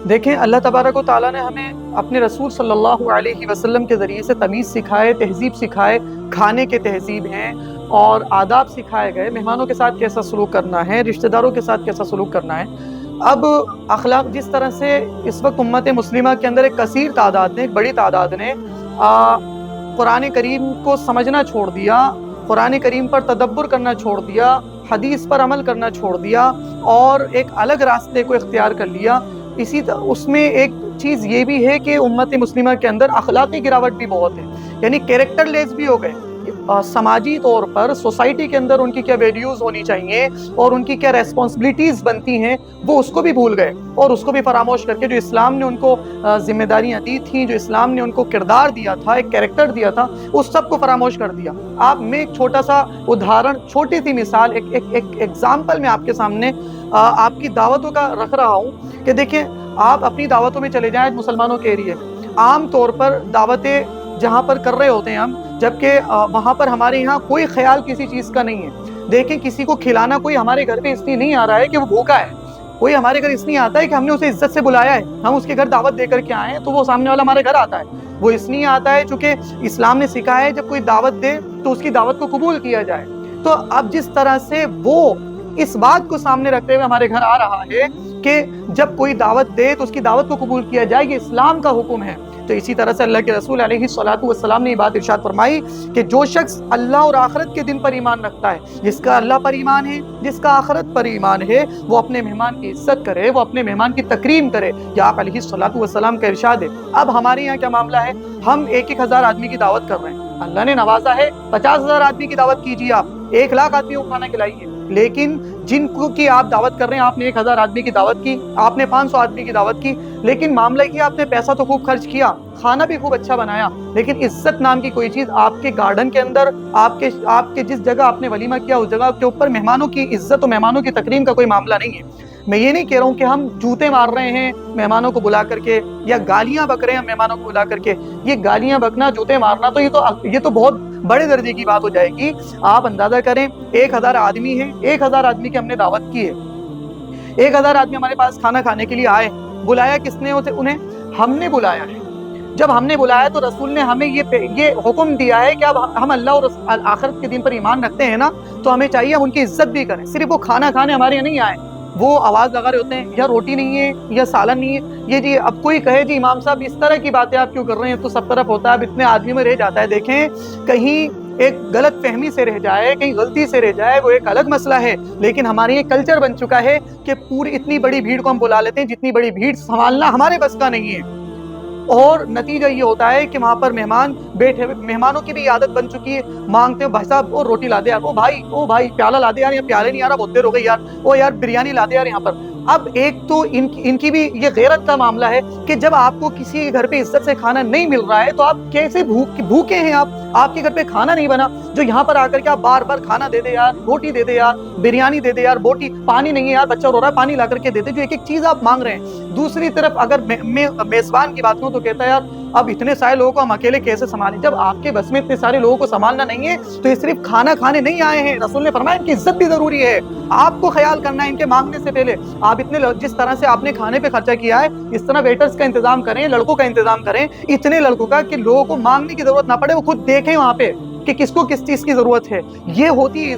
دیکھیں اللہ تبارک و تعالیٰ نے ہمیں اپنے رسول صلی اللہ علیہ وسلم کے ذریعے سے تمیز سکھائے، تہذیب سکھائے، کھانے کے تہذیب ہیں اور آداب سکھائے گئے، مہمانوں کے ساتھ کیسا سلوک کرنا ہے، رشتہ داروں کے ساتھ کیسا سلوک کرنا ہے۔ اب اخلاق جس طرح سے اس وقت امت مسلمہ کے اندر ایک کثیر تعداد نے، ایک بڑی تعداد نے قرآن کریم کو سمجھنا چھوڑ دیا، قرآن کریم پر تدبر کرنا چھوڑ دیا، حدیث پر عمل کرنا چھوڑ دیا اور ایک الگ راستے کو اختیار کر لیا۔ اس میں ایک چیز یہ بھی ہے کہ امت مسلمہ کے اندر اخلاقی گراوٹ بھی بہت ہے، یعنی کیریکٹر لیس بھی ہو گئے۔ سماجی طور پر سوسائٹی کے اندر ان کی کیا ویلیوز ہونی چاہیے اور ان کی کیا ریسپانسبلٹیز بنتی ہیں، وہ اس کو بھی بھول گئے اور اس کو بھی فراموش کر کے جو اسلام نے ان کو ذمہ داریاں دی تھیں، جو اسلام نے ان کو کردار دیا تھا، ایک کیریکٹر دیا تھا، اس سب کو فراموش کر دیا۔ آپ میں ایک چھوٹا سا ادھارن، چھوٹی سی مثال، ایک ایگزامپل میں آپ کے سامنے آپ کی دعوتوں کا رکھ رہا ہوں کہ دیکھیں آپ اپنی دعوتوں میں چلے جائیں مسلمانوں کے ایریے میں، عام طور پر دعوتیں جہاں پر کر رہے ہوتے ہیں ہم، جبکہ وہاں پر ہمارے یہاں کوئی خیال کسی چیز کا نہیں ہے۔ دیکھیں کسی کو کھلانا کوئی ہمارے گھر پہ اس لیے نہیں آ رہا ہے کہ وہ بھوکا ہے، کوئی ہمارے گھر اس لیے آتا ہے کہ ہم نے اسے عزت سے بلایا ہے، ہم اس کے گھر دعوت دے کر کے آئے ہیں تو وہ سامنے والا ہمارے گھر آتا ہے۔ وہ اس لیے آتا ہے چونکہ اسلام نے سکھایا ہے جب کوئی دعوت دے تو اس کی دعوت کو قبول کیا جائے۔ تو اب جس طرح سے وہ اس بات کو سامنے رکھتے ہوئے ہمارے گھر آ رہا ہے کہ جب کوئی دعوت دے تو اس کی دعوت کو قبول کیا جائے، یہ اسلام کا حکم ہے، تو اسی طرح سے اللہ کے رسول علیہ الصلوۃ نے یہ بات ارشاد فرمائی کہ جو شخص اللہ اور آخرت کے دن پر ایمان رکھتا ہے، جس کا اللہ پر ایمان ہے، جس کا آخرت پر ایمان ہے، وہ اپنے مہمان کی عزت کرے، وہ اپنے مہمان کی تکریم کرے۔ یہ آپ علیہ الصلوۃ کا ارشاد ہے۔ اب ہمارے یہاں کیا معاملہ ہے، ہم 1,000 آدمی کی دعوت کر رہے ہیں، اللہ نے نوازا ہے 50,000 آدمی کی دعوت کیجیے، آپ 1,00,000 آدمیوں کو کھانا کھلائیے، لیکن جن کو کی آپ دعوت کر رہے ہیں، آپ نے 1,000 آدمی کی دعوت کی، آپ نے 500 آدمی کی دعوت کی، لیکن معاملہ یہ آپ نے پیسہ تو خوب خرچ کیا، کھانا بھی خوب اچھا بنایا، لیکن عزت نام کی کوئی چیز آپ کے گارڈن کے اندر، آپ کے جس جگہ آپ نے ولیمہ کیا اس جگہ کے اوپر مہمانوں کی عزت اور مہمانوں کی تکریم کا کوئی معاملہ نہیں ہے۔ میں یہ نہیں کہہ رہا ہوں کہ ہم جوتے مار رہے ہیں مہمانوں کو بلا کر کے یا گالیاں بک رہے ہیں مہمانوں کو بلا کر کے، یہ گالیاں بکنا، جوتے مارنا تو یہ تو بہت بڑے درجے کی بات ہو جائے گی۔ آپ اندازہ کریں 1,000 آدمی ہیں، 1,000 آدمی کی ہم نے دعوت کی ہے، 1,000 آدمی ہمارے پاس کھانا کھانے کے لیے آئے، بلایا کس نے انہیں؟ ہم نے بلایا ہے۔ جب ہم نے بلایا تو رسول نے ہمیں یہ حکم دیا ہے کہ اب ہم اللہ اور آخرت کے دن پر ایمان رکھتے ہیں نا، تو ہمیں چاہیے ہم ان کی عزت بھی کریں۔ صرف وہ کھانا کھانے ہمارے یہاں نہیں آئے، وہ آواز لگا رہے ہوتے ہیں یا روٹی نہیں ہے یا سالن نہیں ہے، یہ جی اب کوئی کہے جی امام صاحب اس طرح کی باتیں آپ کیوں کر رہے ہیں، تو سب طرف ہوتا ہے، اب اتنے آدمی میں رہ جاتا ہے۔ دیکھیں کہیں ایک غلط فہمی سے رہ جائے، کہیں غلطی سے رہ جائے، وہ ایک الگ مسئلہ ہے، لیکن ہمارے یہ کلچر بن چکا ہے کہ پوری اتنی بڑی بھیڑ کو ہم بلا لیتے ہیں، جتنی بڑی بھیڑ سنبھالنا ہمارے بس کا نہیں ہے، اور نتیجہ یہ ہوتا ہے کہ وہاں پر مہمان بیٹھے ہوئے، مہمانوں کی بھی عادت بن چکی ہے، مانگتے ہیں بھائی صاحب اور روٹی لا دے یار، او بھائی پیالہ لا دے یار، یہ پیالے نہیں آ رہا، بہت دیر ہو گئی یار، او یار بریانی لا دے یار یہاں پر۔ اب ایک تو ان کی بھی یہ غیرت کا معاملہ ہے کہ جب آپ کو کسی گھر پہ عزت سے کھانا نہیں مل رہا ہے تو آپ کیسے بھوکے ہیں، آپ کے گھر پہ کھانا نہیں بنا، جو یہاں پر آ کر کے آپ بار بار کھانا دے دے یار، روٹی دے دے یار، بریانی دے دے یار، بوٹی، پانی نہیں ہے یار، بچہ رو رہا ہے پانی لا کر کے دے دے، جو ایک ایک چیز آپ مانگ رہے ہیں۔ دوسری طرف اگر میزبان کی بات کروں تو کہتا ہے یار اب اتنے سارے لوگوں کو ہم اکیلے کیسے سنبھالیں؟ جب آپ کے بس میں اتنے سارے لوگوں کو سنبھالنا نہیں ہے تو یہ صرف کھانا کھانے نہیں آئے ہیں، رسول نے فرمایا ان کی عزت بھی ضروری ہے، آپ کو خیال کرنا ہے ان کے مانگنے سے پہلے۔ آپ جس طرح سے آپ نے کھانے پہ خرچہ کیا ہے، اس طرح ویٹرز کا انتظام کریں، لڑکوں کا انتظام کریں، اتنے لڑکوں کا کہ لوگوں کو مانگنے کی ضرورت نہ پڑے، وہ خود دیکھیں وہاں پہ کہ کس کو کس چیز کی ضرورت ہے۔ یہ ہوتی ہے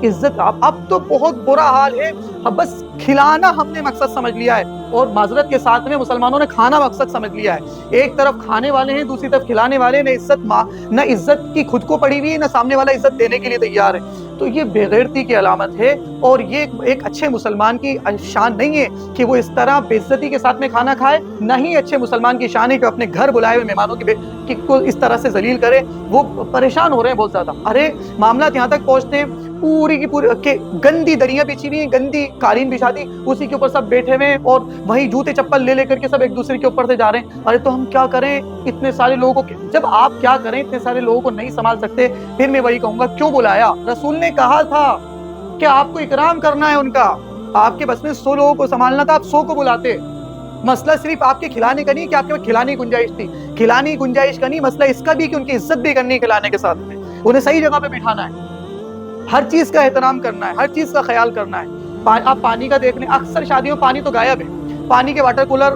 عزت۔ اب تو بہت برا حال ہے، بس کھلانا ہم نے مقصد سمجھ لیا ہے، اور معذرت کے ساتھ میں مسلمانوں نے کھانا مقصد سمجھ لیا ہے۔ ایک طرف کھانے والے ہیں، دوسری طرف کھلانے والے، نہ عزت کی خود کو پڑی ہوئی ہے، نہ سامنے والا عزت دینے کے لیے تیار ہے، تو یہ بے غیرتی کی علامت ہے، اور یہ ایک اچھے مسلمان کی شان نہیں ہے کہ وہ اس طرح بے عزتی کے ساتھ میں کھانا کھائے، نہ ہی اچھے مسلمان کی شان ہے کہ اپنے گھر بلائے ہوئے مہمانوں کو اس طرح سے ذلیل کرے۔ وہ پریشان ہو رہے ہیں بہت زیادہ، ارے معاملات یہاں تک پہنچتے ہیں پوری کی پوری کہ گندی دریاں بچھی ہوئی ہیں، گندی قالین بچھا دی، اسی کے اوپر سب بیٹھے ہوئے اور وہی جوتے چپل لے کر کے سب ایک دوسرے کے اوپر سے جا رہے ہیں۔ ارے تو ہم کیا کریں اتنے سارے لوگوں کو، جب آپ کیا کریں اتنے سارے لوگوں کو نہیں سنبھال سکتے، پھر میں وہی کہوں گا کیوں بلایا؟ رسول نے کہا تھا کہ آپ کو اکرام کرنا ہے ان کا، آپ کے بس میں 100 لوگوں کو سنبھالنا تھا، آپ 100 کو بلاتے۔ مسئلہ صرف آپ کے کھلانے کا نہیں کہ آپ کے پاس کھلانے کی گنجائش تھی، کھلانے کی گنجائش کا نہیں، مسئلہ اس کا بھی کہ ان کی عزت بھی کرنی ہے، کھلانے کے ساتھ میں انہیں صحیح جگہ پہ بٹھانا ہے، ہر چیز کا احترام کرنا ہے، ہر چیز کا خیال کرنا ہے۔ آپ پانی کا دیکھ لیں، اکثر شادیوں پانی تو غائب ہے، پانی کے واٹر کولر